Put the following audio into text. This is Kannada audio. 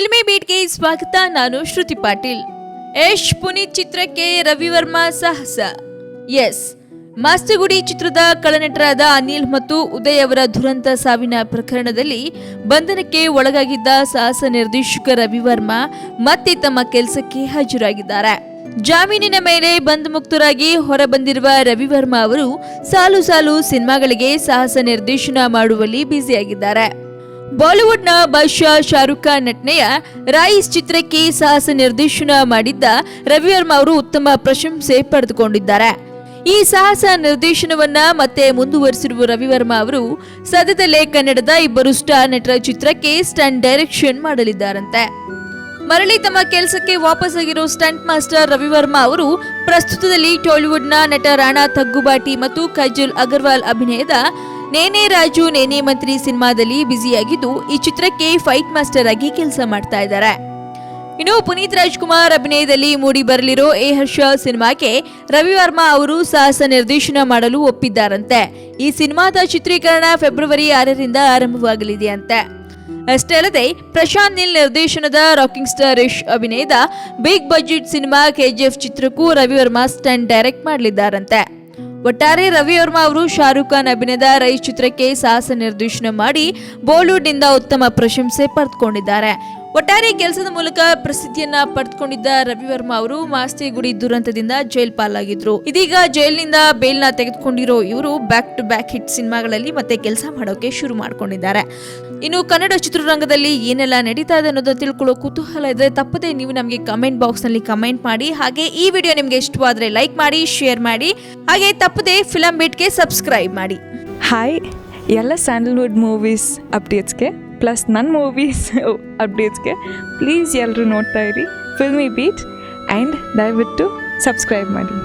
ಫಿಲ್ಮಿ ಬೀಟ್ಗೆ ಸ್ವಾಗತ. ನಾನು ಶ್ರುತಿ ಪಾಟೀಲ್. ಯಶ್ ಪುನೀತ್ ಚಿತ್ರಕ್ಕೆ ರವಿವರ್ಮಾ ಸಾಹಸ. ಎಸ್, ಮಾಸ್ಟರ್ಗುಡಿ ಚಿತ್ರದ ಕಳನಟರಾದ ಅನಿಲ್ ಮತ್ತು ಉದಯ್ ಅವರ ದುರಂತ ಸಾವಿನ ಪ್ರಕರಣದಲ್ಲಿ ಬಂಧನಕ್ಕೆ ಒಳಗಾಗಿದ್ದ ಸಾಹಸ ನಿರ್ದೇಶಕ ರವಿವರ್ಮಾ ಮತ್ತೆ ತಮ್ಮ ಕೆಲಸಕ್ಕೆ ಹಾಜರಾಗಿದ್ದಾರೆ. ಜಾಮೀನಿನ ಮೇಲೆ ಬಂಧಮುಕ್ತರಾಗಿ ಹೊರಬಂದಿರುವ ರವಿವರ್ಮಾ ಅವರು ಸಾಲು ಸಾಲು ಸಿನಿಮಾಗಳಿಗೆ ಸಾಹಸ ನಿರ್ದೇಶನ ಮಾಡುವಲ್ಲಿ ಬ್ಯುಸಿಯಾಗಿದ್ದಾರೆ. ಬಾಲಿವುಡ್ನ ಬಾದ್ಶಾ ಶಾರುಖ್ ಖಾನ್ ನಟನೆಯ ರಾಯಿಸ್ ಚಿತ್ರಕ್ಕೆ ಸಾಹಸ ನಿರ್ದೇಶನ ಮಾಡಿದ್ದ ರವಿವರ್ಮಾ ಅವರು ಉತ್ತಮ ಪ್ರಶಂಸೆ ಪಡೆದುಕೊಂಡಿದ್ದಾರೆ. ಈ ಸಾಹಸ ನಿರ್ದೇಶನವನ್ನ ಮತ್ತೆ ಮುಂದುವರಿಸಿರುವ ರವಿವರ್ಮಾ ಅವರು ಸದ್ಯದಲ್ಲೇ ಕನ್ನಡದ ಇಬ್ಬರು ಸ್ಟಾರ್ ನಟರ ಚಿತ್ರಕ್ಕೆ ಸ್ಟಂಟ್ ಡೈರೆಕ್ಷನ್ ಮಾಡಲಿದ್ದಾರಂತೆ. ಮರಳಿ ತಮ್ಮ ಕೆಲಸಕ್ಕೆ ವಾಪಸ್ಸಾಗಿರೋ ಸ್ಟಂಟ್ ಮಾಸ್ಟರ್ ರವಿವರ್ಮಾ ಅವರು ಪ್ರಸ್ತುತದಲ್ಲಿ ಟಾಲಿವುಡ್ನ ನಟ ರಾಣಾ ತಗ್ಗುಬಾಟಿ ಮತ್ತು ಕಜಲ್ ಅಗರ್ವಾಲ್ ಅಭಿನಯದ ನೇನೇ ರಾಜು ನೇನೇ ಮಂತ್ರಿ ಸಿನಿಮಾದಲ್ಲಿ ಬ್ಯುಸಿಯಾಗಿದ್ದು ಈ ಚಿತ್ರಕ್ಕೆ ಫೈಟ್ ಮಾಸ್ಟರ್ ಆಗಿ ಕೆಲಸ ಮಾಡ್ತಾ ಇದ್ದಾರೆ. ಇನ್ನು ಪುನೀತ್ ರಾಜ್ಕುಮಾರ್ ಅಭಿನಯದಲ್ಲಿ ಮೂಡಿ ಬರಲಿರೋ ಎ ಹರ್ಷ ಸಿನಿಮಾಕ್ಕೆ ರವಿವರ್ಮಾ ಅವರು ಸಾಹಸ ನಿರ್ದೇಶನ ಮಾಡಲು ಒಪ್ಪಿದ್ದಾರಂತೆ. ಈ ಸಿನಿಮಾದ ಚಿತ್ರೀಕರಣ ಫೆಬ್ರವರಿ 6ರಿಂದ ಆರಂಭವಾಗಲಿದೆಯಂತೆ. ಅಷ್ಟೇ ಅಲ್ಲದೆ ಪ್ರಶಾಂತ್ ನೀಲ್ ನಿರ್ದೇಶನದ ರಾಕಿಂಗ್ ಸ್ಟಾರ್ ಯಶ್ ಅಭಿನಯದ ಬಿಗ್ ಬಜೆಟ್ ಸಿನಿಮಾ KGF ಚಿತ್ರಕ್ಕೂ ರವಿವರ್ಮಾ ಸ್ಟಂಟ್ ಡೈರೆಕ್ಟ್ ಮಾಡಲಿದ್ದಾರಂತೆ. ಒಟ್ಟಾರೆ ರವಿವರ್ಮಾ ಅವರು ಶಾರುಖ್ ಖಾನ್ ಅಭಿನಯದ ರೈಸ್ ಚಿತ್ರಕ್ಕೆ ಸಾಹಸ ನಿರ್ದೇಶನ ಮಾಡಿ ಬಾಲಿವುಡ್ನಿಂದ ಉತ್ತಮ ಪ್ರಶಂಸೆ ಪಡೆದುಕೊಂಡಿದ್ದಾರೆ. ಒಟ್ಟಾರೆ ಕೆಲಸದ ಮೂಲಕ ಪ್ರಸಿದ್ಧಿಯನ್ನ ಪಡೆದುಕೊಂಡಿದ್ದ ರವಿವರ್ಮಾ ಅವರು ಮಾಸ್ತಿಗುಡಿ ದುರಂತದಿಂದ ಜೈಲ್ ಪಾಲಾಗಿದ್ರು. ಇದೀಗ ಜೈಲಿನಿಂದ ಬೇಲ್ನ ತೆಗೆದುಕೊಂಡಿರೋ ಇವರು ಬ್ಯಾಕ್ ಟು ಬ್ಯಾಕ್ ಹಿಟ್ ಸಿನಿಮಾಗಳಲ್ಲಿ ಮತ್ತೆ ಕೆಲಸ ಮಾಡೋಕೆ ಶುರು ಮಾಡ್ಕೊಂಡಿದ್ದಾರೆ. ಇನ್ನು ಕನ್ನಡ ಚಿತ್ರರಂಗದಲ್ಲಿ ಏನೆಲ್ಲ ನಡೀತಾ ಇದೆ ಅನ್ನೋದನ್ನ ತಿಳ್ಕೊಳ್ಳೋ ಕುತೂಹಲ ಇದೆ. ತಪ್ಪದೆ ನೀವು ನಮಗೆ ಕಮೆಂಟ್ ಬಾಕ್ಸ್ ನಲ್ಲಿ ಕಮೆಂಟ್ ಮಾಡಿ. ಹಾಗೆ ಈ ವಿಡಿಯೋ ನಿಮ್ಗೆ ಇಷ್ಟವಾದ್ರೆ ಲೈಕ್ ಮಾಡಿ, ಶೇರ್ ಮಾಡಿ. ಹಾಗೆ ತಪ್ಪದೆ ಫಿಲಂ ಬೀಟ್ಗೆ ಸಬ್ಸ್ಕ್ರೈಬ್ ಮಾಡಿ. ಹಾಯ್, ಎಲ್ಲ ಸ್ಯಾಂಡಲ್ವುಡ್ ಮೂವೀಸ್ ಅಪ್ಡೇಟ್ಸ್ಗೆ ಪ್ಲಸ್ ನನ್ನ ಮೂವೀಸ್ ಅಪ್ಡೇಟ್ಸ್ಗೆ ಪ್ಲೀಸ್ ಎಲ್ಲರೂ ನೋಡ್ತಾ ಇರಿ ಫಿಲ್ಮಿ ಬೀಟ್ ಆ್ಯಂಡ್ ದಯವಿಟ್ಟು ಸಬ್ಸ್ಕ್ರೈಬ್ ಮಾಡಿ.